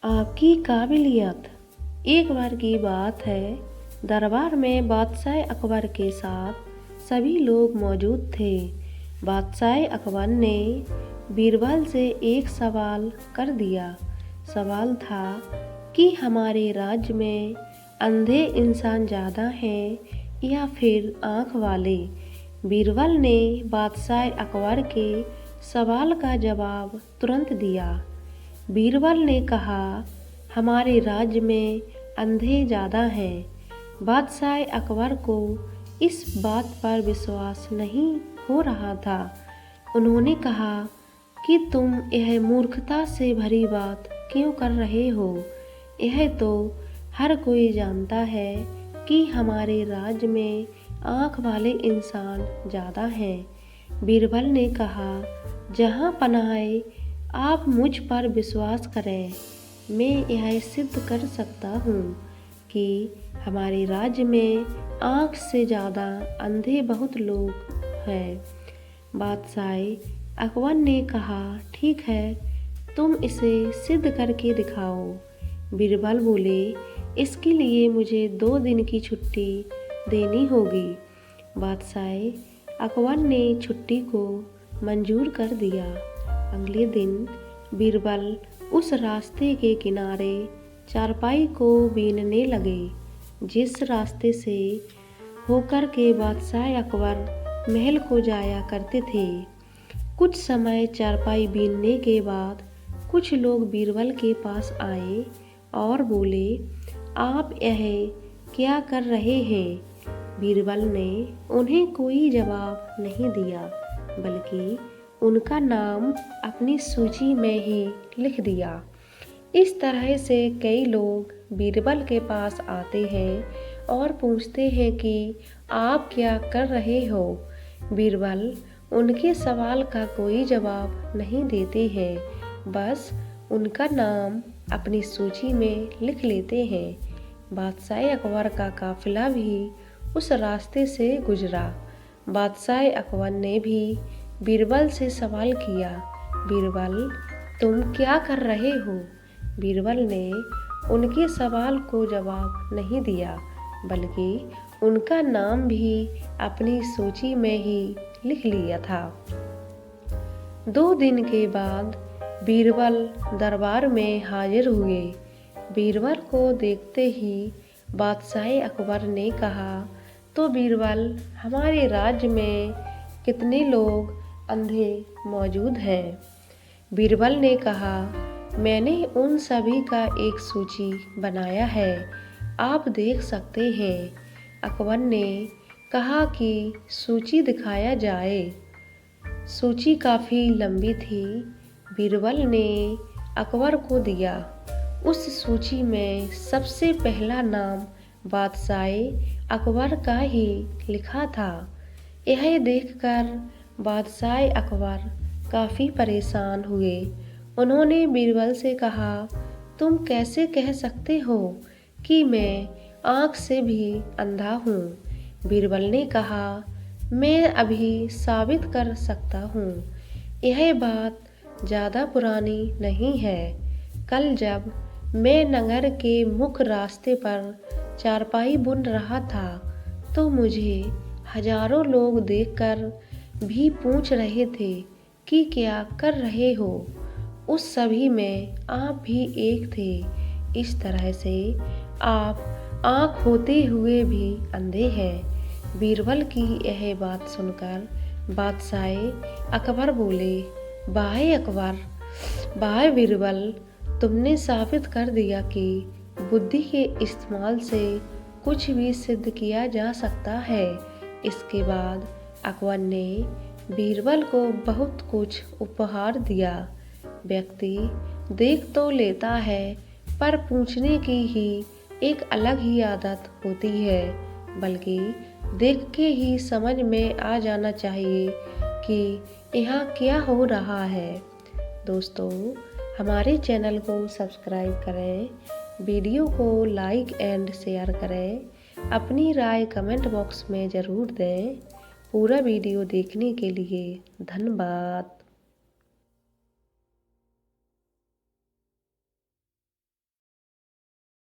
आपकी काबिलियत। एक बार की बात है, दरबार में बादशाह अकबर के साथ सभी लोग मौजूद थे। बादशाह अकबर ने बीरबल से एक सवाल कर दिया। सवाल था कि हमारे राज्य में अंधे इंसान ज़्यादा हैं या फिर आँख वाले। बीरबल ने बादशाह अकबर के सवाल का जवाब तुरंत दिया। बीरबल ने कहा, हमारे राज्य में अंधे ज़्यादा हैं। बादशाह अकबर को इस बात पर विश्वास नहीं हो रहा था। उन्होंने कहा कि तुम यह मूर्खता से भरी बात क्यों कर रहे हो? यह तो हर कोई जानता है कि हमारे राज्य में आँख वाले इंसान ज़्यादा हैं। बीरबल ने कहा, जहाँ पनाहे आप मुझ पर विश्वास करें। मैं यह सिद्ध कर सकता हूँ कि हमारे राज्य में आँख से ज़्यादा अंधे बहुत लोग हैं। बादशाह अकबर ने कहा, ठीक है, तुम इसे सिद्ध करके दिखाओ। बीरबल बोले, इसके लिए मुझे 2 दिन की छुट्टी देनी होगी। बादशाह अकबर ने छुट्टी को मंजूर कर दिया। अगले दिन बीरबल उस रास्ते के किनारे चारपाई को बीनने लगे जिस रास्ते से होकर के बादशाह अकबर महल को जाया करते थे। कुछ समय चारपाई बीनने के बाद कुछ लोग बीरबल के पास आए और बोले, आप यह क्या कर रहे हैं? बीरबल ने उन्हें कोई जवाब नहीं दिया, बल्कि उनका नाम अपनी सूची में ही लिख दिया। इस तरह से कई लोग बीरबल के पास आते हैं और पूछते हैं कि आप क्या कर रहे हो? बीरबल उनके सवाल का कोई जवाब नहीं देते हैं, बस उनका नाम अपनी सूची में लिख लेते हैं। बादशाह अकबर का काफिला भी उस रास्ते से गुजरा। बादशाह अकबर ने भी बीरबल से सवाल किया, बीरबल, तुम क्या कर रहे हो? बीरबल ने उनके सवाल को जवाब नहीं दिया, बल्कि उनका नाम भी अपनी सूची में ही लिख लिया था। 2 दिन के बाद बीरबल दरबार में हाजिर हुए। बीरबल को देखते ही बादशाह अकबर ने कहा, तो बीरबल, हमारे राज्य में कितने लोग अंधे मौजूद हैं? बीरबल ने कहा, मैंने उन सभी का एक सूची बनाया है, आप देख सकते हैं। अकबर ने कहा कि सूची दिखाया जाए। सूची काफ़ी लंबी थी। बीरबल ने अकबर को दिया। उस सूची में सबसे पहला नाम बादशाह अकबर का ही लिखा था। यह देखकर बादशाह अकबर काफ़ी परेशान हुए। उन्होंने बीरबल से कहा, तुम कैसे कह सकते हो कि मैं आँख से भी अंधा हूँ? बीरबल ने कहा, मैं अभी साबित कर सकता हूँ। यह बात ज़्यादा पुरानी नहीं है। कल जब मैं नगर के मुख्य रास्ते पर चारपाई बुन रहा था, तो मुझे हजारों लोग देखकर भी पूछ रहे थे कि क्या कर रहे हो? उस सभी में आप भी एक थे। इस तरह से आप आँख होते हुए भी अंधे हैं। बीरबल की यह बात सुनकर बादशाह अकबर बोले, भाई अकबर, भाई बीरबल, तुमने साबित कर दिया कि बुद्धि के इस्तेमाल से कुछ भी सिद्ध किया जा सकता है। इसके बाद अकबर ने बीरबल को बहुत कुछ उपहार दिया। व्यक्ति देख तो लेता है, पर पूछने की ही एक अलग ही आदत होती है। बल्कि देख के ही समझ में आ जाना चाहिए कि यहाँ क्या हो रहा है। दोस्तों, हमारे चैनल को सब्सक्राइब करें, वीडियो को लाइक एंड शेयर करें, अपनी राय कमेंट बॉक्स में ज़रूर दें। पूरा वीडियो देखने के लिए धन्यवाद।